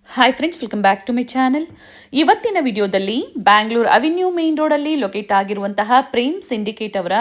Hi friends, welcome back to my channel. ಇವತ್ತಿನ ವಿಡಿಯೋದಲ್ಲಿ Bangalore avenue main ರೋಡಲ್ಲಿ ಲೊಕೇಟ್ ಆಗಿರುವಂತಹ ಪ್ರೇಮ್ ಸಿಂಡಿಕೇಟ್ ಅವರ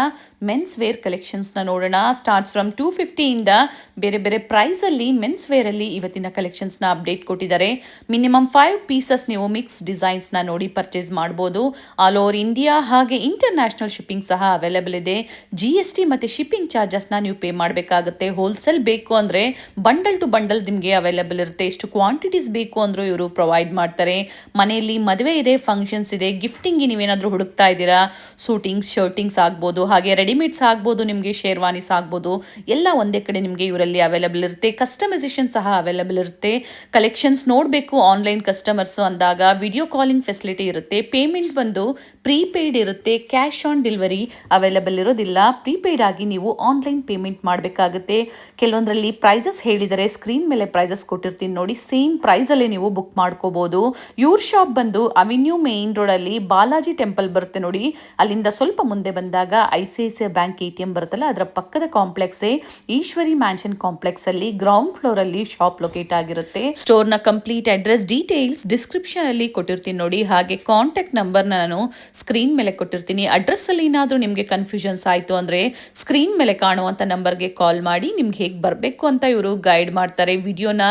ಮೆನ್ಸ್ ವೇರ್ ಕಲೆಕ್ಷನ್ಸ್ನ ನೋಡೋಣ. ಸ್ಟಾರ್ಟ್ಸ್ ಫ್ರಮ್ 250 ಬೇರೆ ಬೇರೆ ಪ್ರೈಸಲ್ಲಿ ಮೆನ್ಸ್ ವೇರಲ್ಲಿ ಇವತ್ತಿನ ಕಲೆಕ್ಷನ್ಸ್ನ ಅಪ್ಡೇಟ್ ಕೊಟ್ಟಿದ್ದಾರೆ. ಮಿನಿಮಮ್ 5 ಪೀಸಸ್ ನೀವು ಮಿಕ್ಸ್ ಡಿಸೈನ್ಸ್ನ ನೋಡಿ ಪರ್ಚೇಸ್ ಮಾಡ್ಬೋದು. ಆಲ್ ಓವರ್ ಇಂಡಿಯಾ ಹಾಗೆ ಇಂಟರ್ನ್ಯಾಷನಲ್ ಶಿಪ್ಪಿಂಗ್ ಸಹ ಅವೈಲೇಬಲ್ ಇದೆ. GST ಮತ್ತು ಶಿಪ್ಪಿಂಗ್ ಚಾರ್ಜಸ್ನ ನೀವು ಪೇ ಮಾಡಬೇಕಾಗುತ್ತೆ. ಹೋಲ್ಸೇಲ್ ಬೇಕು ಅಂದರೆ ಬಂಡಲ್ ಟು ಬಂಡಲ್ ನಿಮಗೆ ಅವೈಲೇಬಲ್ ಇರುತ್ತೆ. ಎಷ್ಟು ಕ್ವಾಂಟಿಟೀಸ್ ಬೇಕು ಅಂದರೂ ಇವರು ಪ್ರೊವೈಡ್ ಮಾಡ್ತಾರೆ. ಮನೆಯಲ್ಲಿ ಮದುವೆ ಇದೆ, ಫಂಕ್ಷನ್ಸ್ ಇದೆ, ಗಿಫ್ಟಿಂಗ್ ನೀವೇನಾದರೂ ಹುಡುಕ್ತಾ ಇದ್ದೀರಾ, ಸೂಟಿಂಗ್ಸ್ ಶರ್ಟಿಂಗ್ಸ್ ಆಗ್ಬೋದು, ಹಾಗೆ ರೆಡಿಮೇಡ್ಸ್ ಆಗ್ಬೋದು, ನಿಮಗೆ ಶೇರ್ವಾನೀಸ್ ಆಗ್ಬೋದು, ಎಲ್ಲ ಒಂದೇ ಕಡೆ ನಿಮಗೆ ಇವರಲ್ಲಿ ಅವೈಲೇಬಲ್ ಇರುತ್ತೆ. ಕಸ್ಟಮೈಸೇಷನ್ ಸಹ ಅವೈಲೇಬಲ್ ಇರುತ್ತೆ. ಕಲೆಕ್ಷನ್ಸ್ ನೋಡಬೇಕು ಆನ್ಲೈನ್ ಕಸ್ಟಮರ್ಸ್ ಅಂದಾಗ ವಿಡಿಯೋ ಕಾಲಿಂಗ್ ಫೆಸಿಲಿಟಿ ಇರುತ್ತೆ. ಪೇಮೆಂಟ್ ಬಂದು ಪ್ರೀಪೇಯ್ಡ್ ಇರುತ್ತೆ. ಕ್ಯಾಶ್ ಆನ್ ಡೆಲಿವರಿ ಅವೈಲೇಬಲ್ ಇರೋದಿಲ್ಲ. ಪ್ರೀಪೇಯ್ಡ್ ಆಗಿ ನೀವು ಆನ್ಲೈನ್ ಪೇಮೆಂಟ್ ಮಾಡಬೇಕಾಗುತ್ತೆ. ಕೆಲವೊಂದರಲ್ಲಿ ಪ್ರೈಸಸ್ ಹೇಳಿದರೆ ಸ್ಕ್ರೀನ್ ಮೇಲೆ ಪ್ರೈಸಸ್ ಕೊಟ್ಟಿರ್ತೀನಿ ನೋಡಿ, ಸೇಮ್ ಪ್ರೈಸಲ್ಲಿ ನೀವು ಬುಕ್ ಮಾಡ್ಕೋಬಹುದು. ಇವ್ರ ಶಾಪ್ ಬಂದು ಅವೆನ್ಯೂ ಮೇನ್ ರೋಡಲ್ಲಿ ಬಾಲಾಜಿ ಟೆಂಪಲ್ ಬರುತ್ತೆ ನೋಡಿ, ಅಲ್ಲಿಂದ ಸ್ವಲ್ಪ ಮುಂದೆ ಬಂದಾಗ ICICI ಬ್ಯಾಂಕ್ ATM ಬರುತ್ತಲ್ಲ, ಅದರ ಪಕ್ಕದ ಕಾಂಪ್ಲೆಕ್ಸೇ ಈಶ್ವರಿ ಮ್ಯಾನ್ಷನ್ ಕಾಂಪ್ಲೆಕ್ಸ್ ಅಲ್ಲಿ ಗ್ರೌಂಡ್ ಫ್ಲೋರ್ ಅಲ್ಲಿ ಶಾಪ್ ಲೊಕೇಟ್ ಆಗಿರುತ್ತೆ. ಸ್ಟೋರ್ ನ ಕಂಪ್ಲೀಟ್ ಅಡ್ರೆಸ್ ಡೀಟೇಲ್ಸ್ ಡಿಸ್ಕ್ರಿಪ್ಷನ್ ಅಲ್ಲಿ ಕೊಟ್ಟಿರ್ತೀನಿ ನೋಡಿ, ಹಾಗೆ ಕಾಂಟ್ಯಾಕ್ಟ್ ನಂಬರ್ ನಾನು ಸ್ಕ್ರೀನ್ ಮೇಲೆ ಕೊಟ್ಟಿರ್ತೀನಿ. ಅಡ್ರೆಸ್ ಅಲ್ಲಿ ಏನಾದರೂ ನಿಮಗೆ ಕನ್ಫ್ಯೂಷನ್ಸ್ ಆಯಿತು ಅಂದರೆ ಸ್ಕ್ರೀನ್ ಮೇಲೆ ಕಾಣುವಂಥ ನಂಬರ್ಗೆ ಕಾಲ್ ಮಾಡಿ ನಿಮ್ಗೆ ಹೇಗೆ ಬರಬೇಕು ಅಂತ ಇವರು ಗೈಡ್ ಮಾಡ್ತಾರೆ. ವಿಡಿಯೋನ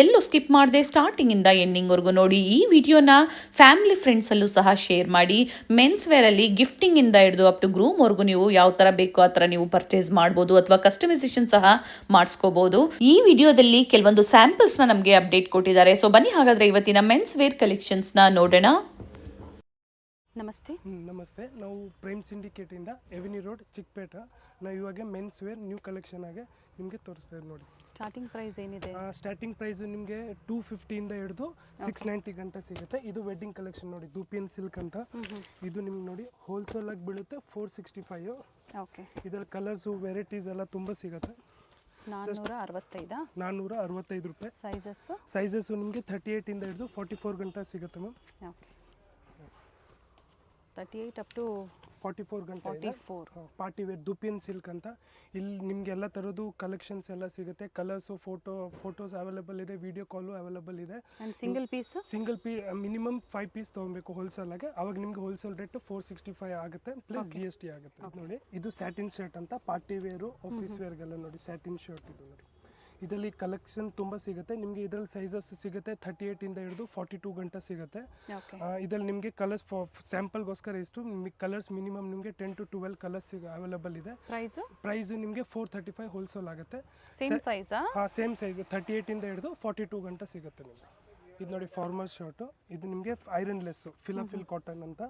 ಎಲ್ಲೂ ಸ್ಕಿಪ್ ಮಾಡದೆ ಸ್ಟಾರ್ಟಿಂಗಿಂದ ಎಂಡಿಂಗ್ವರೆಗೂ ನೋಡಿ. ಈ ವಿಡಿಯೋನ ಫ್ಯಾಮಿಲಿ ಫ್ರೆಂಡ್ಸಲ್ಲೂ ಸಹ ಶೇರ್ ಮಾಡಿ. ಮೆನ್ಸ್ ವೇರಲ್ಲಿ ಗಿಫ್ಟಿಂಗಿಂದ ಹಿಡಿದು ಅಪ್ ಟು ಗ್ರೂಮ್ವರೆಗೂ ನೀವು ಯಾವ ಥರ ಬೇಕೋ ಆ ಥರ ನೀವು ಪರ್ಚೇಸ್ ಮಾಡ್ಬೋದು ಅಥವಾ ಕಸ್ಟಮೈಸೇಷನ್ ಸಹ ಮಾಡಿಸ್ಕೋಬೋದು. ಈ ವಿಡಿಯೋದಲ್ಲಿ ಕೆಲವೊಂದು ಸ್ಯಾಂಪಲ್ಸ್ನ ನಮಗೆ ಅಪ್ಡೇಟ್ ಕೊಟ್ಟಿದ್ದಾರೆ. ಸೊ ಬನ್ನಿ ಹಾಗಾದರೆ ಇವತ್ತಿನ ಮೆನ್ಸ್ ವೇರ್ ಕಲೆಕ್ಷನ್ಸ್ನ ನೋಡೋಣ. ನಮಸ್ತೆ. ನಮಸ್ತೆ. ನಾವು ಪ್ರೈಮ್ ಸಿಂಡಿಕೇಟಿಂದ ಎವೆನ್ಯೂ ರೋಡ್ ಚಿಕ್ಕಪೇಟ. ನಾವು ಇವಾಗ ಮೆನ್ಸ್ ವೇರ್ ನ್ಯೂ ಕಲೆಕ್ಷನ್ ಆಗಿ ನಿಮಗೆ ತೋರಿಸ್ತಾ ಇದ್ದೀವಿ ನೋಡಿ. ಸ್ಟಾರ್ಟಿಂಗ್ ಪ್ರೈಸ್ ಏನಿದೆ? ಸ್ಟಾರ್ಟಿಂಗ್ ಪ್ರೈಸು ನಿಮಗೆ 250 ಹಿಡಿದು 690 ಗಂಟೆ ಸಿಗುತ್ತೆ. ಇದು ವೆಡ್ಡಿಂಗ್ ಕಲೆಕ್ಷನ್ ನೋಡಿ, ದೂಪಿಯನ್ ಸಿಲ್ಕ್ ಅಂತ. ಇದು ನಿಮ್ಗೆ ನೋಡಿ ಹೋಲ್ಸೇಲ್ ಆಗಿ ಬೀಳುತ್ತೆ 465. ಓಕೆ. ಇದರಲ್ಲಿ ಕಲರ್ಸು ವೆರೈಟೀಸ್ ಎಲ್ಲ ತುಂಬ ಸಿಗುತ್ತೆ. 465 ರೂಪಾಯಿ. ಸೈಜಸ್ಸು ನಿಮಗೆ 38 ಹಿಡಿದು 44 ಗಂಟೆ ಸಿಗುತ್ತೆ ಮ್ಯಾಮ್. ಓಕೆ. 38 ಅಪ್ ಟು 44 ಗಂಟೆ ಇದೆ. ಪಾರ್ಟಿ ವೇರ್ ದೂಪಿಯನ್ ಸಿಲ್ಕ್ ಅಂತ. ಇಲ್ಲಿ ನಿಮ್ಗೆ ಎಲ್ಲ ಥರದ್ದು ಕಲೆಕ್ಷನ್ಸ್ ಎಲ್ಲ ಸಿಗುತ್ತೆ. ಕಲರ್ಸು ಫೋಟೋಸ್ ಅವೈಲೇಬಲ್ ಇದೆ, ವಿಡಿಯೋ ಕಾಲು ಅವೈಲೇಬಲ್ ಇದೆ. ಸಿಂಗಲ್ ಪೀಸ್ ಮಿನಿಮಮ್ 5 ಪೀಸ್ ತೊಗೊಬೇಕು ಹೋಲ್ಸೇಲ್ ಆಗಿ. ಅವಾಗ ನಿಮ್ಗೆ ಹೋಲ್ಸೇಲ್ ರೇಟ್ 465 ಆಗುತ್ತೆ ಪ್ಲಸ್ GST ಆಗುತ್ತೆ. ನೋಡಿ, ಇದು ಸ್ಯಾಟಿನ್ ಶರ್ಟ್ ಅಂತ, ಪಾರ್ಟಿ ವೇರು ಆಫೀಸ್ ವೇರ್ಗೆಲ್ಲ ನೋಡಿ ಸ್ಯಾಟಿನ್ ಶರ್ಟ್ ಇದು ನೋಡಿ. ಇದರಲ್ಲಿ ಕಲೆಕ್ಷನ್ ತುಂಬ ಸಿಗುತ್ತೆ ನಿಮಗೆ. ಇದರಲ್ಲಿ ಸೈಜಸ್ ಸಿಗುತ್ತೆ 38 ಹಿಡಿದು 42 ಗಂಟೆ ಸಿಗುತ್ತೆ. ಇದರಲ್ಲಿ ನಿಮಗೆ ಕಲರ್ಸ್ ಸ್ಯಾಂಪಲ್ಗೋಸ್ಕರ ಇಷ್ಟು ಕಲರ್ಸ್ ಮಿನಿಮಮ್ ನಿಮಗೆ 10 to 12 ಕಲರ್ಸ್ ಅವೈಲೇಬಲ್ ಇದೆ. ಪ್ರೈಸ್ ನಿಮಗೆ 435 ಹೋಲ್ಸೇಲ್ ಆಗುತ್ತೆ. ಸೇಮ್ ಸೈಜ್ 38 ಹಿಡಿದು 42 ಗಂಟೆ ಸಿಗುತ್ತೆ ನಿಮಗೆ. ಇದು ನೋಡಿ ಫಾರ್ಮಲ್ ಶರ್ಟು. ಇದು ನಿಮಗೆ ಐರನ್ ಲೆಸ್ಸು ಫಿಲಾಫಿಲ್ ಕಾಟನ್ ಅಂತ.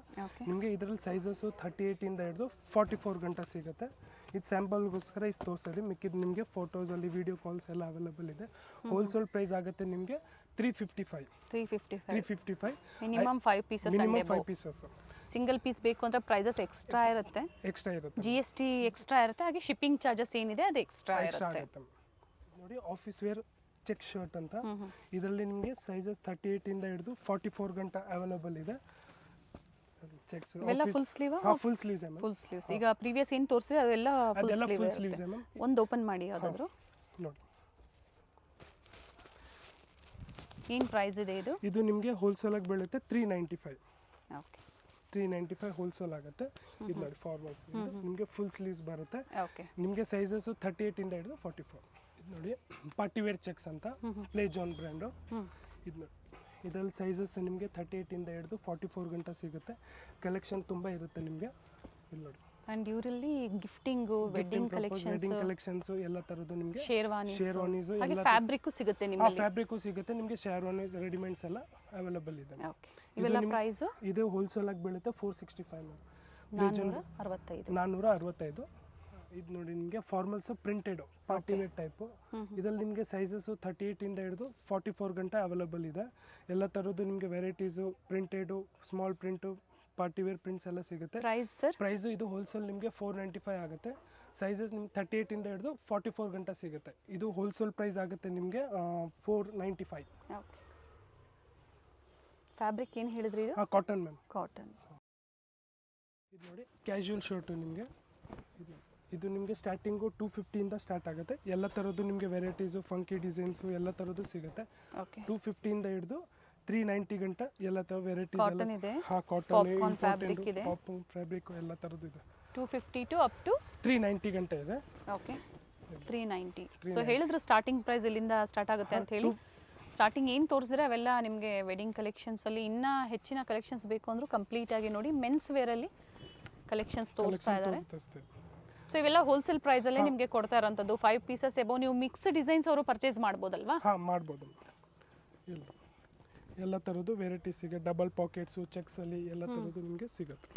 ನಿಮಗೆ ಇದರಲ್ಲಿ ಸೈಜಸ್ಸು 38 ಹಿಡಿದು 44 ಗಂಟೆ ಸಿಗುತ್ತೆ. ಇದು ಸ್ಯಾಂಪಲ್ಗೋಸ್ಕರ ಇಷ್ಟು ತೋರಿಸಿದೆ. ಮಿಕ್ಕಿದ್ದು ನಿಮಗೆ ಫೋಟೋಸಲ್ಲಿ ವಿಡಿಯೋ ಕಾಲ್ಸ್ ಎಲ್ಲ ಅವೈಲೇಬಲ್ ಇದೆ. ಹೋಲ್ಸೇಲ್ ಪ್ರೈಸ್ ಆಗುತ್ತೆ ನಿಮಗೆ 355. Minimum 5 pieces. ಸಿಂಗಲ್ ಪೀಸ್ ಬೇಕು ಅಂದರೆ ಪ್ರೈಸಸ್ ಎಕ್ಸ್ಟ್ರಾ ಇರುತ್ತೆ. GST ಎಕ್ಸ್ಟ್ರಾ ಇರುತ್ತೆ. ಹಾಗೆ ಶಿಪ್ಪಿಂಗ್ ಚಾರ್ಜಸ್ ಏನಿದೆ ಅದು ಎಕ್ಸ್ಟ್ರಾ ಇರುತ್ತೆ. ನೋಡಿ, ಆಫೀಸ್ ವೇರ್ ಚೆಕ್ ಶರ್ಟ್ ಅಂತ. ಇದರಲ್ಲಿ ನಿಮಗೆ ಸೈಜಸ್ 38 ಹಿಡಿದು 44 ಗಂಟೆ ಅವೈಲೇಬಲ್ ಇದೆ. Full sleeves. ಈಗ ಪ್ರೀವಿಯಸ್ ಏನು ತೋರಿಸಿದ್ರೆ ಅದೆಲ್ಲ ಫುಲ್ ಸ್ಲೀವ್ಸ್. ಒಂದು ಓಪನ್ ಮಾಡಿ ಯಾವುದಾದ್ರು ನೋಡಿ. ಏನು ಪ್ರೈಸ್ ಇದೆ ಇದು? ಇದು ನಿಮಗೆ ಹೋಲ್ಸೇಲ್ ಆಗಿ ಬೀಳುತ್ತೆ 395. ಓಕೆ. 395 ಹೋಲ್ಸೇಲ್ ಆಗುತ್ತೆ. ಇದು ನೋಡಿ ಫಾರ್ಮಲ್ಸ್ ನಿಮಗೆ ಫುಲ್ ಸ್ಲೀವ್ಸ್ ಬರುತ್ತೆ. ನಿಮಗೆ ಸೈಜಸ್ 38 ಹಿಡಿದು 44. ಇದು ನೋಡಿ ಪಾರ್ಟಿ ವೇರ್ ಚೆಕ್ಸ್ ಅಂತ, ಪ್ಲೇ ಜೋನ್ ಬ್ರ್ಯಾಂಡು. ಇದು ನೋಡಿ, ಇದರಲ್ಲಿ ಸೈಜಸ್ ನಿಮಗೆ 38 ಹಿಡಿದು 44 ಗಂಟೆ ಸಿಗುತ್ತೆ. ಕಲೆಕ್ಷನ್ ತುಂಬ ಇರುತ್ತೆ ನಿಮಗೆ. ಇಲ್ಲಿ ನೋಡಿ. ಆ್ಯಂಡ್ ಇವರಲ್ಲಿ ಗಿಫ್ಟಿಂಗು, ವೆಡ್ಡಿಂಗ್ ಕಲೆಕ್ಷನ್ಸು ಎಲ್ಲ ಥರದ್ದು ನಿಮಗೆ ಶೇರ್ವಾನೀಸು ಎಲ್ಲ ಫ್ಯಾಬ್ರಿಕ್ಕು ಸಿಗುತ್ತೆ ನಿಮಗೆ. ಫ್ಯಾಬ್ರಿಕ್ಕು ಸಿಗುತ್ತೆ ನಿಮಗೆ. ಶೇರ್ವಾನೀಸ್ ರೆಡಿಮೇಡ್ಸ್ ಎಲ್ಲ ಅವೈಲೇಬಲ್ ಇದೆ. ಓಕೆ. ಇವೆಲ್ಲ ಪ್ರೈಸ್ ಇದು ಹೋಲ್ಸೇಲ್ ಆಗಿ ಬೀಳುತ್ತೆ 465 465. ಇದು ನೋಡಿ ನಿಮಗೆ formals printed party wear type. ಇದರಲ್ಲಿ ನಿಮಗೆ ಸೈಜಸ್ಸು 38 ಹಿಡಿದು 44 ಗಂಟೆ ಅವೈಲೇಬಲ್ ಇದೆ. ಎಲ್ಲ ಥರದ್ದು ನಿಮಗೆ varieties printed, small print, party wear prints ಎಲ್ಲ ಸಿಗುತ್ತೆ. ಪ್ರೈಸು ಇದು ಹೋಲ್ಸೇಲ್ ನಿಮಗೆ 495 ಆಗುತ್ತೆ. ಸೈಜಸ್ ನಿಮ್ಗೆ 38 ಹಿಡಿದು 44 ಗಂಟೆ ಸಿಗುತ್ತೆ. ಇದು ಹೋಲ್ಸೇಲ್ ಪ್ರೈಸ್ ಆಗುತ್ತೆ ನಿಮಗೆ 495. ಫ್ಯಾಬ್ರಿಕ್ ಏನು ಹೇಳಿದ್ರಿ ಇದು? Cotton ma'am. ಕಾಟನ್. ಇದು ನೋಡಿ ಕ್ಯಾಶುವಲ್ ಶರ್ಟು ನಿಮಗೆ. ಇದು ಇದು ನಿಮಗೆ ಸ್ಟಾರ್ಟಿಂಗು 250 ಇಂದ ಸ್ಟಾರ್ಟ್ ಆಗುತ್ತೆ. ಎಲ್ಲ ಥರದ್ದು ನಿಮಗೆ ವೆರೈಟೀಸು, ಫಂಕಿ ಡಿಸೈನ್ಸು ಎಲ್ಲ ಥರದ್ದು ಸಿಗುತ್ತೆ. ಓಕೆ 250 ಇಂದ ಹಿಡಿದು 390 ಗಂಟ ಎಲ್ಲ ಥರ ವೆರೈಟೀಸ್ ಎಲ್ಲ. ಕಾಟನ್ ಇದೆ, ಹಾಂ, Popcorn fabric ಇದೆ. ಪಾಪ್ಕಾರ್ನ್ ಫ್ಯಾಬ್ರಿಕ್ ಎಲ್ಲ ಥರದ್ದು ಇದೆ. 250 ಟು ಅಪ್ ಟು 390 ಗಂಟ ಇದೆ. ಓಕೆ 390. ಸೊ ಹೇಳಿದ್ರು ಸ್ಟಾರ್ಟಿಂಗ್ ಪ್ರೈಸ್ ಇಲ್ಲಿಂದ ಸ್ಟಾರ್ಟ್ ಆಗುತ್ತೆ ಅಂತ ಹೇಳಿ. ಸ್ಟಾರ್ಟಿಂಗ್ ಏನು ತೋರಿಸಿದ್ರೆ ಅವೆಲ್ಲ ನಿಮಗೆ ವೆಡ್ಡಿಂಗ್ ಕಲೆಕ್ಷನ್ಸಲ್ಲಿ ಇನ್ನೂ ಹೆಚ್ಚಿನ ಕಲೆಕ್ಷನ್ಸ್ ಬೇಕು ಅಂದರೂ ಕಂಪ್ಲೀಟಾಗಿ ನೋಡಿ ಮೆನ್ಸ್ ವೇರಲ್ಲಿ ಕಲೆಕ್ಷನ್ಸ್ ತೋರಿಸ್ತಾ ಇದ್ದಾರೆ. ಸೊ ಇವೆಲ್ಲ ಹೋಲ್ಸೇಲ್ ಪ್ರೈಸಲ್ಲೇ ನಿಮಗೆ ಕೊಡ್ತಾ ಇರೋಂಥದ್ದು. 5 ಪೀಸಸ್ ಎಬೋ ನೀವು ಮಿಕ್ಸ್ ಡಿಸೈನ್ಸ್ ಅವರು ಪರ್ಚೇಸ್ ಮಾಡ್ಬೋದಲ್ವಾ? ಹಾಂ, ಮಾಡ್ಬೋದು. ಎಲ್ಲ ಥರದ್ದು ವೆರೈಟೀಸ್ ಸಿಗುತ್ತೆ. ಡಬಲ್ ಪಾಕೆಟ್ಸು, ಚೆಕ್ಸಲ್ಲಿ ಎಲ್ಲ ಥರದ್ದು ನಿಮಗೆ ಸಿಗುತ್ತೆ.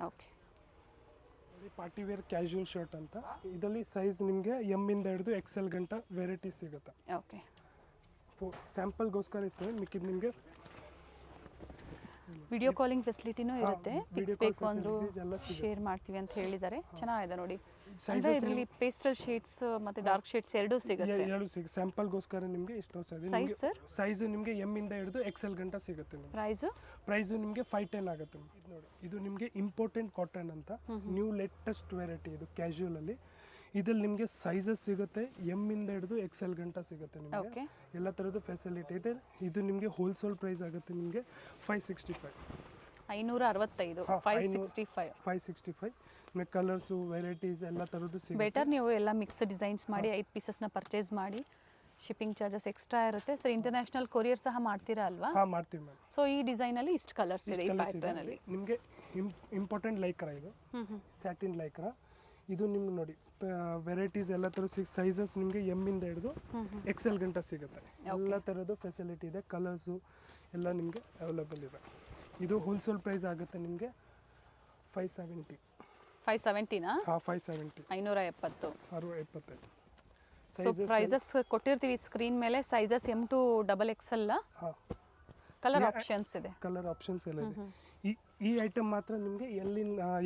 Okay party wear casual shirt ಅಂತ, ಇದರಲ್ಲಿ ಸೈಜ್ ನಿಮಗೆ ಎಮ್ ಇಂದ ಹಿಡಿದು XL ಗಂಟ ವೆರೈಟೀಸ್ ಸಿಗುತ್ತೆ. ಓಕೆ ಸ್ಯಾಂಪಲ್ಗೋಸ್ಕರ ಇರ್ತದೆ, ಮಿಕ್ಕಿದ್ದು ನಿಮಗೆ ವಿಡಿಯೋ ಕಾಲಿಂಗ್ ಫೆಸಿಲಿಟಿನೂ ಇರುತ್ತೆ. video ಪಿಕ್ಸ್ call ಬೇಕು ಅಂದರೂ facilities ಎಲ್ಲ ಸಿಗುತ್ತೆ. ಶೇರ್ ಮಾಡ್ತೀವಿ ಅಂತ ಹೇಳಿದ್ದಾರೆ. ಚೆನ್ನಾಗಿದೆ ನೋಡಿ. ಅಂದರೆ ಇದರಲ್ಲಿ ಪೇಸ್ಟಲ್ ಶೇಡ್ಸ್ ಮತ್ತು ಡಾರ್ಕ್ ಶೇಡ್ಸ್ ಎರಡೂ ಸಿಗುತ್ತೆ. ಎರಡು ಸಿಗುತ್ತೆ. ಸ್ಯಾಂಪಲ್ಗೋಸ್ಕರ ನಿಮಗೆ ಇಷ್ಟು ಸೈಜ್ ಸರ್? ಸೈಜ್ ನಿಮಗೆ ಎಮ್ ಇಂದ ಹಿಡಿದು XL ಗಂಟ ಸಿಗುತ್ತೆ. ಪ್ರೈಸು ನಿಮಗೆ 510 ಆಗುತ್ತೆ. ಇದು ನೋಡಿ, ಇದು ನಿಮಗೆ ಇಂಪಾರ್ಟೆಂಟ್ ಕಾಟನ್ ಅಂತ, ನ್ಯೂ ಲೇಟೆಸ್ಟ್ ವೆರೈಟಿ. ಇದು ಕ್ಯಾಶುವಲ್ ಅಲ್ಲಿ ಇದ್ರಲ್ಲಿ ನಿಮಗೆ ಸೈಜಸ್ ಸಿಗುತ್ತೆ. ಎಮ್ ಇಂದ ಹಿಡಿದು XL ಗಂಟ ಸಿಗುತ್ತೆ ನಿಮಗೆ. ಎಲ್ಲ ಥರದ್ದು ಫೆಸಿಲಿಟಿ ಇದೆ. ಇದು ನಿಮಗೆ ಹೋಲ್ಸೇಲ್ ಪ್ರೈಸ್ ಆಗುತ್ತೆ ನಿಮಗೆ 565. 565 565. ನಿಮಗೆ ಕಲರ್ಸು, ವೆರೈಟೀಸ್ ಎಲ್ಲ ಥರದ್ದು ಸಿಗುತ್ತೆ. ಬೆಟರ್ ನೀವು ಎಲ್ಲ ಮಿಕ್ಸ್ ಡಿಸೈನ್ಸ್ ಮಾಡಿ 5 ಪೀಸಸ್ನ ಪರ್ಚೇಸ್ ಮಾಡಿ. ಶಿಪ್ಪಿಂಗ್ ಚಾರ್ಜಸ್ ಎಕ್ಸ್ಟ್ರಾ ಇರುತ್ತೆ ಸರ್. ಇಂಟರ್ನ್ಯಾಷನಲ್ ಕೊರಿಯರ್ ಸಹ ಮಾಡ್ತೀರಾ ಅಲ್ವಾ? ಹಾಂ, ಮಾಡ್ತೀವಿ ಮ್ಯಾಮ್. ಸೊ ಈ ಡಿಸೈನಲ್ಲಿ ಇಷ್ಟು ಕಲರ್ಸ್ ಇದೆ ಈ ಪ್ಯಾಟರ್ನಲ್ಲಿ. ನಿಮಗೆ ಇಂಪಾರ್ಟೆಂಟ್ ಲೈಕ್ರ, ಇದು ಸ್ಯಾಟಿನ್ ಲೈಕ್ರ. ಇದು ನಿಮ್ಗೆ ನೋಡಿ ವೆರೈಟೀಸ್ ಎಲ್ಲ ಥರ ಸೈಜಸ್ ನಿಮಗೆ ಎಮ್ ಇಂದ ಹಿಡಿದು XL ಗಂಟ ಸಿಗುತ್ತೆ. ಎಲ್ಲ ಥರದ್ದು ಫೆಸಿಲಿಟಿ ಇದೆ. ಕಲರ್ಸು ಎಲ್ಲ ನಿಮಗೆ ಅವೈಲೇಬಲ್ ಇದೆ. ಇದು ಹೋಲ್ಸೇಲ್ ಪ್ರೈಸ್ ಆಗುತ್ತೆ ನಿಮಗೆ 570. 570ನಾ? ಹಾಂ, 570. 570. 675. ಸೊ ಪ್ರೈಸಸ್ ಕೊಟ್ಟಿರ್ತೀವಿ ಸ್ಕ್ರೀನ್ ಮೇಲೆ. Sizes M to XXL. ಹಾಂ, ಕಲರ್ ಆಪ್ಷನ್ಸ್ ಇದೆ. ಕಲರ್ ಆಪ್ಷನ್ಸ್ ಎಲ್ಲ ಇದೆ. ಈ ಐಟಮ್ ಮಾತ್ರ ನಿಮಗೆ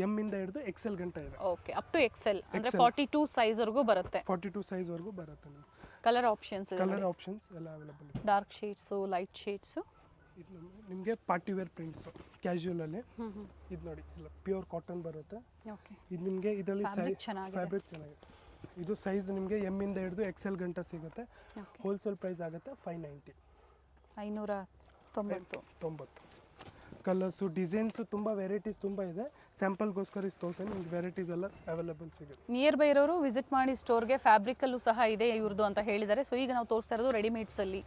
ಎಮ್ ಇಂದ ಹಿಡಿದು XL ಗಂಟ ಇದೆ. ಓಕೆ, ಅಪ್ ಟು XL ಅಂದ್ರೆ 42 ಸೈಜ್ ವರೆಗೂ ಬರುತ್ತೆ. 42 ಸೈಜ್ ವರೆಗೂ ಬರುತ್ತೆ ನಿಮಗೆ. ಕಲರ್ ಆಪ್ಷನ್ಸ್ ಇದೆ. ಕಲರ್ ಆಪ್ಷನ್ಸ್ ಎಲ್ಲ ಅವೈಲೇಬಲ್ ಇದೆ. Dark shades, light shades. ಇದು ನಿಮಗೆ ಪಾರ್ಟಿ ವೇರ್ ಪ್ರಿಂಟ್ಸು ಕ್ಯಾಶುವಲ್ ಅಲ್ಲಿ. ಇದು ನೋಡಿ, ಎಲ್ಲ ಪ್ಯೂರ್ ಕಾಟನ್ ಬರುತ್ತೆ. ಓಕೆ, ಇದು ನಿಮಗೆ ಇದರಲ್ಲಿ ಫ್ಯಾಬ್ರಿಕ್ ಚೆನ್ನಾಗಿದೆ. ಇದು ಸೈಜ್ ನಿಮಗೆ ಎಮ್ ಇಂದ ಹಿಡಿದು XL ಗಂಟ ಸಿಗುತ್ತೆ. ಹೋಲ್ಸೇಲ್ ಪ್ರೈಸ್ ಆಗುತ್ತೆ 590. 590. ಕಲರ್ಸು, ಡಿಸೈನ್ಸು ತುಂಬ ವೆರೈಟೀಸ್ ತುಂಬ ಇದೆ. ಸ್ಯಾಂಪಲ್ಗೋಸ್ಕರ ಇಷ್ಟು ತೋರಿಸಿ ನಿಮ್ಗೆ ವೆರೈಟೀಸ್ ಎಲ್ಲ ಅವೈಲೇಬಲ್ ಸಿಗುತ್ತೆ. ನಿಯರ್ ಬೈ ಇರೋರು ವಿಸಿಟ್ ಮಾಡಿ ಸ್ಟೋರ್ಗೆ. ಫ್ಯಾಬ್ರಿಕಲ್ಲೂ ಸಹ ಇದೆ ಇವ್ರದ್ದು ಅಂತ ಹೇಳಿದ್ದಾರೆ. ಸೊ ಈಗ ನಾವು ತೋರಿಸ್ತಾ ಇರೋದು ರೆಡಿಮೇಡ್ಸಲ್ಲಿ.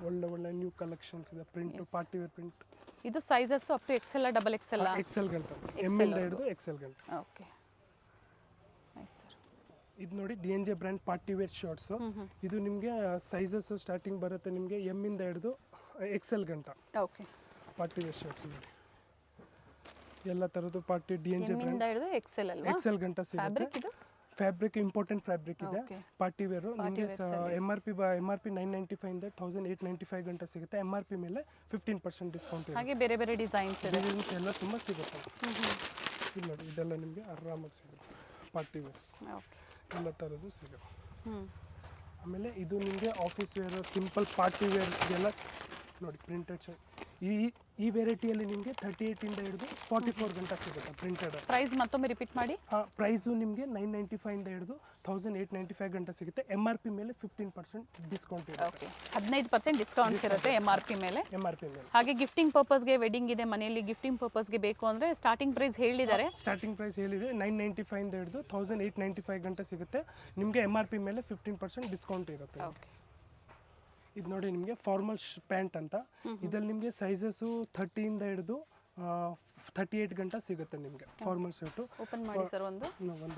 ಒಳ್ಳೆ ಒಳ್ಳೆ ನ್ಯೂ ಕಲೆಕ್ಷನ್ಸ್ ಇದೆ. Print, party wear print. ಇದು sizes up to XL XXL? XL ಗಂಟ, ಎಮ್ ಇಂದ ಹಿಡಿದು XL ಗಂಟ. Okay, nice sir. ಇದು ನೋಡಿ DNJ brand party wear shirts. ಇದು ನಿಮಗೆ ಸೈಜಸ್ ಸ್ಟಾರ್ಟಿಂಗ್ ಬರುತ್ತೆ ನಿಮಗೆ ಎಮ್ ಇಂದ ಹಿಡಿದು XL ಗಂಟ. ಓಕೆ, ಪಾರ್ಟಿ ವೇರ್ ಶರ್ಟ್ಸ್ ನೋಡಿ. ಎಲ್ಲ ಥರದ್ದು ಪಾರ್ಟಿ DNJ ಬ್ರ್ಯಾಂಡ್ ಹಿಡಿದು XL ಅಲ್ವಾ? XL ಗಂಟ ಸಿಗುತ್ತೆ. ಫ್ಯಾಬ್ರಿಕ್ ಇಂಪಾರ್ಟೆಂಟ್ ಫ್ಯಾಬ್ರಿಕ್ ಇದೆ. ಪಾರ್ಟಿ ವೇರು ನಿಮಗೆ MRP 995 ಇಂದ 1895 ಗಂಟ ಸಿಗುತ್ತೆ. MRP ಮೇಲೆ 15% ಡಿಸ್ಕೌಂಟ್ ಇದೆ. ಹಾಗೆ ಬೇರೆ ಬೇರೆ ಡಿಸೈನ್ಸ್ ಎಲ್ಲ ತುಂಬ ಸಿಗುತ್ತೆ. ಇದು ನೋಡಿ, ಇದೆಲ್ಲ ನಿಮಗೆ ಆರಾಮಾಗಿ ಸಿಗುತ್ತೆ. ಪಾರ್ಟಿ ವೇರ್ಸ್ ಎಲ್ಲ ಥರದ್ದು ಸಿಗುತ್ತೆ. ಆಮೇಲೆ ಇದು ನಿಮಗೆ ಆಫೀಸ್ ವೇರ್, ಸಿಂಪಲ್ ಪಾರ್ಟಿ ವೇರ್ಗೆಲ್ಲ ನೋಡಿ ಪ್ರಿಂಟೆಡ್. ಈ ವೆರೈಟಿಯಲ್ಲಿ ನಿಮಗೆ 38 ಇಂದ ಹಿಡಿದು 44 ಗಂಟ ಸಿಗುತ್ತೆ ಪ್ರಿಂಟೆಡ್. ಪ್ರೈಸ್ ಮತ್ತೊಮ್ಮೆ ರಿಪೀಟ್ ಮಾಡಿ. ಪ್ರೈಸು ನಿಮಗೆ 995 ಇಂದ ಹಿಡಿದು 1895 ಗಂಟ ಸಿಗುತ್ತೆ. MRP ಮೇಲೆ 15% ಡಿಸ್ಕೌಂಟ್ ಇರುತ್ತೆ. 15% ಡಿಸ್ಕೌಂಟ್ಸ್ ಇರುತ್ತೆ MRP ಮೇಲೆ. ಹಾಗೆ ಗಿಫ್ಟಿಂಗ್ ಪರ್ಪಸ್ಗೆ, ವೆಡ್ಡಿಂಗ್ ಇದೆ ಮನೆಯಲ್ಲಿ, ಗಿಫ್ಟಿಂಗ್ ಪರ್ಪಸ್ಗೆ ಬೇಕು ಅಂದರೆ ಸ್ಟಾರ್ಟಿಂಗ್ ಪ್ರೈಸ್ ಹೇಳಿದ್ದಾರೆ. ಸ್ಟಾರ್ಟಿಂಗ್ ಪ್ರೈಸ್ ಹೇಳಿದೆ 995 ಇಂದ ಹಿಡಿದು 1895 ಗಂಟ ಸಿಗುತ್ತೆ. ನಿಮಗೆ MRP ಮೇಲೆ 15% ಡಿಸ್ಕೌಂಟ್ ಇರುತ್ತೆ. ಇದು ನೋಡಿ, ನಿಮಗೆ ಫಾರ್ಮಲ್ ಪ್ಯಾಂಟ್ ಅಂತ. ಇದರಲ್ಲಿ ನಿಮಗೆ ಸೈಜಸ್ಸು 30 ಇಂದ ಹಿಡಿದು 38 ಗಂಟ ಸಿಗುತ್ತೆ ನಿಮಗೆ ಫಾರ್ಮಲ್ ಶರ್ಟು. ಓಪನ್ ಮಾಡಿ ಸರ್ ಒಂದು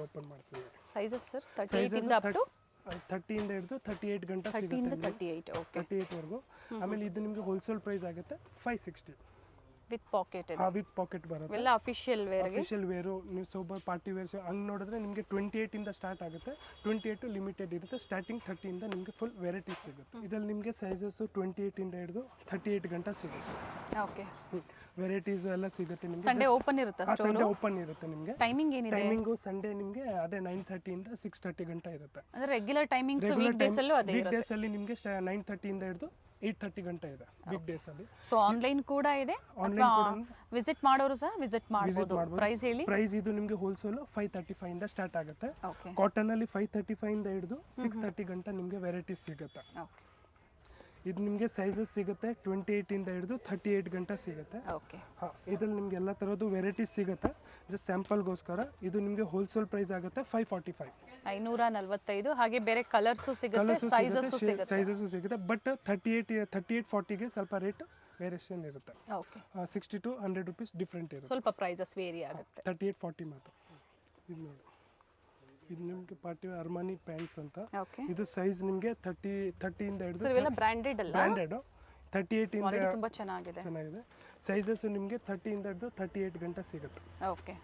ಓಪನ್ ಮಾಡ್ತೀವಿ. ಸೈಜಸ್ ಸರ್ 38 ಇಂದ ಅಪ್ ಟು 30 ಇಂದ ಹಿಡಿದು 38 ಗಂಟ ಸಿಗುತ್ತೆ. 38 ವರೆಗೂ. ಆಮೇಲೆ ಇದು ನಿಮಗೆ ಹೋಲ್ಸೇಲ್ ಪ್ರೈಸ್ ಆಗುತ್ತೆ 560. ವಿತ್ ಪಾಕೆಟ್ ಇದೆ. ವಿತ್ ಪಾಕೆಟ್ ಬರುತ್ತೆ. ಎಲ್ಲ ಅಫಿಷಿಯಲ್ ವೇರು. ನೀವು ಸೋಬರ್ ಪಾರ್ಟಿ ವೇರ್ಸ್ ಹಂಗೆ ನೋಡಿದ್ರೆ ನಿಮಗೆ 28 ಇಂದ ಸ್ಟಾರ್ಟ್ ಆಗುತ್ತೆ. 28 ಲಿಮಿಟೆಡ್ ಇರುತ್ತೆ. ಸ್ಟಾರ್ಟಿಂಗ್ 30 ಇಂದ ನಿಮಗೆ ಫುಲ್ ವೆರೈಟೀಸ್ ಸಿಗುತ್ತೆ. ಇದರಲ್ಲಿ ನಿಮಗೆ ಸೈಜಸ್ಸು 28 ಇಂದ ಹಿಡಿದು 38 ಗಂಟ ಸಿಗುತ್ತೆ. ಓಕೆ, ವೆರೈಟೀಸ್ ಎಲ್ಲ ಸಿಗುತ್ತೆ ನಿಮಗೆ. ಸಂಡೇ ಓಪನ್ ಇರುತ್ತೆ. ಸಂಡೇ ಓಪನ್ ಇರುತ್ತೆ ನಿಮಗೆ. ಟೈಮಿಂಗ್ ಏನಿದೆ? ಟೈಮಿಂಗು ಸಂಡೇ ನಿಮಗೆ ಅದೇ 9:30 ಇಂದ 6:30 ಗಂಟ ಇರುತ್ತೆ. ಅಂದ್ರೆ ರೆಗ್ಯುಲರ್ ಟೈಮಿಂಗ್ಸ್ ವೀಕ್ ಡೇಸ್ ಅಲ್ಲೂ ಅದೇ ಇರುತ್ತೆ. ವೀಕ್ ಡೇಸ್ ಅಲ್ಲಿ ನಿಮಗೆ 9:30 ಇಂದ ಹಿಡಿದು 8:30 ಗಂಟೆ ಇದೆ ಬಿಗ್ ಡೇಸ್ ಅಲ್ಲಿ. ಸೊ ಆನ್ಲೈನ್ ಕೂಡ ಇದೆ, ವಿಸಿಟ್ ಮಾಡೋರು ಸಹ ವಿಸಿಟ್ ಮಾಡಬಹುದು. ಪ್ರೈಸ್ ಹೇಳಿ. ಪ್ರೈಸ್ ಇದು ನಿಮಗೆ ಹೋಲ್ಸೇಲ್ 535 ಇಂದ ಸ್ಟಾರ್ಟ್ ಆಗುತ್ತೆ. ಓಕೆ ಕಾಟನ್ ಅಲ್ಲಿ 535 ಇಂದ ಹಿಡಿದು 630 ಗಂಟೆ ನಿಮಗೆ ವೆರೈಟೀಸ್ ಸಿಗುತ್ತೆ. ಓಕೆ ಇದು ನಿಮಗೆ ಸೈಜಸ್ ಸಿಗುತ್ತೆ 28 ಇಂದ ಹಿಡಿದು 38 ಗಂಟೆ ಸಿಗುತ್ತೆ. ಓಕೆ ಹಾಂ, ಇದ್ರಲ್ಲಿ ನಿಮಗೆ ಎಲ್ಲ ಥರದ್ದು ವೆರೈಟೀಸ್ ಸಿಗುತ್ತೆ. ಜಸ್ಟ್ ಸ್ಯಾಂಪಲ್ಗೋಸ್ಕರ ಇದು ನಿಮಗೆ ಹೋಲ್ಸೇಲ್ ಪ್ರೈಸ್ ಆಗುತ್ತೆ 545. 545. ಹಾಗೆ ಬೇರೆ ಕಲರ್ಸು ಸಿಗುತ್ತೆ, ಸೈಜಸ್ಸು ಸಿಗುತ್ತೆ. ಸೈಜಸ್ಸು ಸಿಗುತ್ತೆ, ಬಟ್ 38-40ಗೆ ಸ್ವಲ್ಪ ರೇಟ್ ವೇರಿಯೇಷನ್ ಇರುತ್ತೆ. ಓಕೆ 60 to 100 rupees ಡಿಫ್ರೆಂಟ್ ಇರುತ್ತೆ. ಸ್ವಲ್ಪ ಪ್ರೈಸಸ್ ವೇರಿ ಆಗುತ್ತೆ. 38-40 ಮಾತ್ರ. ಇದು ನೋಡಿ, ಇದು ನಿಮಗೆ ಪಾರ್ಟಿ ಅರ್ಮಾನಿ ಪ್ಯಾಂಟ್ಸ್ ಅಂತ. ಓಕೆ ಇದು ಸೈಜ್ ನಿಮಗೆ 30 ಇಂದ ಹಿಡಿದು ಸರ್ ಇವೆಲ್ಲ ಬ್ರಾಂಡೆಡ್ ಅಲ್ಲ, ಬ್ರ್ಯಾಂಡೆಡ್ 38 ಇಂದ ಕ್ವಾಲಿಟಿ ತುಂಬಾ ಚೆನ್ನಾಗಿದೆ. ಚೆನ್ನಾಗಿದೆ. ಸೈಜಸ್ ನಿಮಗೆ 30 ಇಂದ ಹಿಡಿದು 38 ಗಂಟೆ ಸಿಗುತ್ತೆ. ಓಕೆ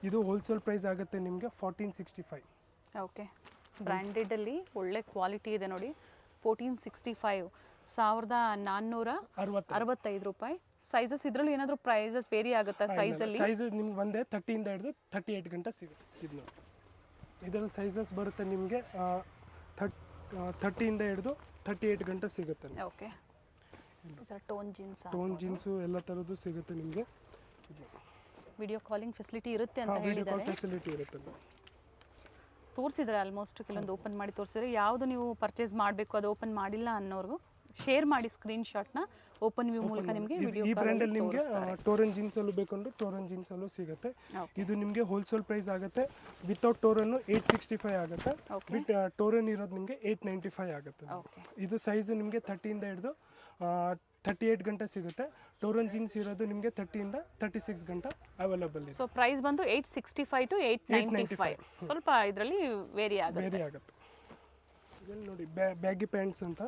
ಇದು ಹೋಲ್ಸೇಲ್ ಪ್ರೈಸ್ ಆಗುತ್ತೆ ನಿಮಗೆ 1465. ಓಕೆ ಬ್ರ್ಯಾಂಡೆಡ್ ಅಲ್ಲಿ ಒಳ್ಳೆ ಕ್ವಾಲಿಟಿ ಇದೆ ನೋಡಿ. 1465, 1465 ರೂಪಾಯಿ. ಸೈಜಸ್ ಇದರಲ್ಲಿ ಏನಾದರೂ ಪ್ರೈಸಸ್ ವೇರಿ ಆಗುತ್ತಾ? ಸೈಜಲ್ಲಿ ಸೈಜ್ ನಿಮ್ಗೆ ಒಂದೇ 30 ಇಂದ ಹಿಡಿದು 38 ಗಂಟೆ ಸಿಗುತ್ತೆ. ಇದು ನೋಡಿ, ಇದರಲ್ಲಿ ಸೈಜಸ್ ಬರುತ್ತೆ ನಿಮಗೆ 30 ಇಂದ ಹಿಡಿದು 38 ಗಂಟೆ ಸಿಗುತ್ತೆ. Okay tone jeans, tone jeans ಎಲ್ಲ ಥರದ್ದು ಸಿಗುತ್ತೆ ನಿಮಗೆ. ವಿಡಿಯೋ ಕಾಲಿಂಗ್ ಫೆಸಿಲಿಟಿ ಇರುತ್ತೆ ಅಂತ ವಿಡಿಯೋ ಕಾಲ್ ಹೇಳಿದ್ದಾರೆ. ಫೆಸಿಲಿಟಿ ಇರುತ್ತೆ. ತೋರಿಸಿದ್ರೆ ಆಲ್ಮೋಸ್ಟ್ ಕೆಲವೊಂದು ಓಪನ್ ಮಾಡಿ ತೋರಿಸಿದ್ರೆ, ಯಾವುದು ನೀವು ಪರ್ಚೇಸ್ ಮಾಡಬೇಕು ಅದು ಓಪನ್ ಮಾಡಿಲ್ಲ ಅನ್ನೋರ್ಗು ಶೇರ್ ಮಾಡಿ ಸ್ಕ್ರೀನ್ ಶಾಟ್ನ ಓಪನ್ ವ್ಯೂ ಮೂಲಕ ನಿಮಗೆ ವಿಡಿಯೋ ಈ ಬ್ರ್ಯಾಂಡ್ ಅಲ್ಲಿ ನಿಮಗೆ ಟೋರನ್ ಜೀನ್ಸ್ ಅಲ್ಲೂ ಬೇಕಂದ್ರೆ ಟೋರನ್ ಜೀನ್ಸ್ ಅಲ್ಲೂ ಸಿಗುತ್ತೆ. ಇದು ನಿಮಗೆ ಹೋಲ್ಸೇಲ್ ಪ್ರೈಸ್ ಆಗುತ್ತೆ. ವಿತೌಟ್ ಟೋರನ್ 865 ಆಗುತ್ತೆ, ವಿತ್ ಟೋರನ್ ಇರೋದು ನಿಮಗೆ 895 ಆಗುತ್ತೆ. ಇದು ಸೈಜ್ ನಿಮಗೆ 30 ಇಂದ ಹಿಡಿದು 38 ಗಂಟೆ ಸಿಗುತ್ತೆ. ಟೋರನ್ ಜೀನ್ಸ್ ಇರೋದು ನಿಮಗೆ 30 ಇಂದ 36 ಗಂಟೆ ಅವೈಲಬಲ್ ಇದೆ. ಸೊ ಪ್ರೈಸ್ ಬಂದು 865 to 895. ಸ್ವಲ್ಪ ಇದರಲ್ಲಿ ವೇರಿ ಆಗುತ್ತೆ. ಇದರಲ್ಲಿ ನೋಡಿ ಬ್ಯಾಗಿ ಪ್ಯಾಂಟ್ಸ್ ಅಂತ.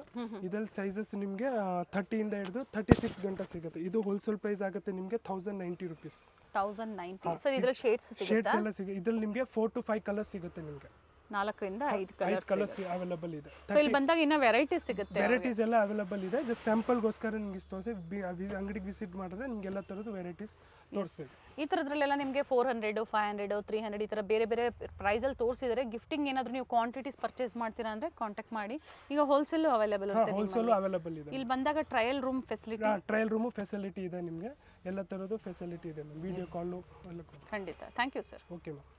ಇದರಲ್ಲಿ ಸೈಜಸ್ ನಿಮಗೆ 30 ಇಂದ ಹಿಡಿದು 36 ಗಂಟೆ ಸಿಗುತ್ತೆ. ಇದು ಹೋಲ್ಸೇಲ್ ಪ್ರೈಸ್ ಆಗುತ್ತೆ ನಿಮಗೆ 1090 rupees. 1090. ಸರ್ ಇದರಲ್ಲಿ ಶೇಡ್ಸ್ ಶೇಡ್ಸ್ ಎಲ್ಲ ಸಿಗುತ್ತೆ. ಇದರಲ್ಲಿ ನಿಮಗೆ 4 to 5 ಕಲರ್ಸ್ ಸಿಗುತ್ತೆ. ನಿಮಗೆ 4 ರಿಂದ 5 ಕಲರ್ಸ್ ಅವೈಲಬಲ್ ಇದೆ. ಸೊ ಇಲ್ಲಿ ಬಂದಾಗ ಇನ್ನ ವೆರೈಟೀಸ್ ಸಿಗುತ್ತೆ. ವೆರೈಟೀಸ್ ಎಲ್ಲ ಅವೈಲಬಲ್ ಇದೆ. ಜಸ್ಟ್ ಸ್ಯಾಂಪಲ್ಗೋಸ್ಕರ ನಿಮಗೆ ತೋರಿಸಿ ಅಂಗಡಿಗೆ ವಿಸಿಟ್ ಮಾಡಿದ್ರೆ ನಿಮ್ಗೆ ಎಲ್ಲ ಥರದ್ದು ವೆರೈಟೀಸ್ ತೋರಿಸ್ತೀವಿ. ಈ ಥರದ್ರಲ್ಲೆಲ್ಲ ನಿಮಗೆ 400, 500, 300 ಈ ಥರ ಬೇರೆ ಬೇರೆ ಪ್ರೈಸಲ್ಲಿ ತೋರಿಸಿದರೆ ಗಿಫ್ಟಿಂಗ್ ಏನಾದರೂ ನೀವು ಕ್ವಾಂಟಿಟೀಸ್ ಪರ್ಚೇಸ್ ಮಾಡ್ತೀರಾ ಅಂದರೆ ಕಾಂಟ್ಯಾಕ್ಟ್ ಮಾಡಿ. ಈಗ ಹೋಲ್ಸೇಲು ಅವೈಲೇಬಲ್ ಇರುತ್ತೆ. ಹೋಲ್ಸೇಲು ಅವೈಲಬಲ್ ಇದೆ. ಇಲ್ಲಿ ಬಂದಾಗ trial room facility, trial room facility ಇದೆ ನಿಮಗೆ. ಎಲ್ಲ ಥರದ್ದು ಫೆಸಿಲಿಟಿ ಇದೆ. ವಿಡಿಯೋ ಕಾಲು ಎಲ್ಲ. ಖಂಡಿತ. Thank you sir. Okay ma'am.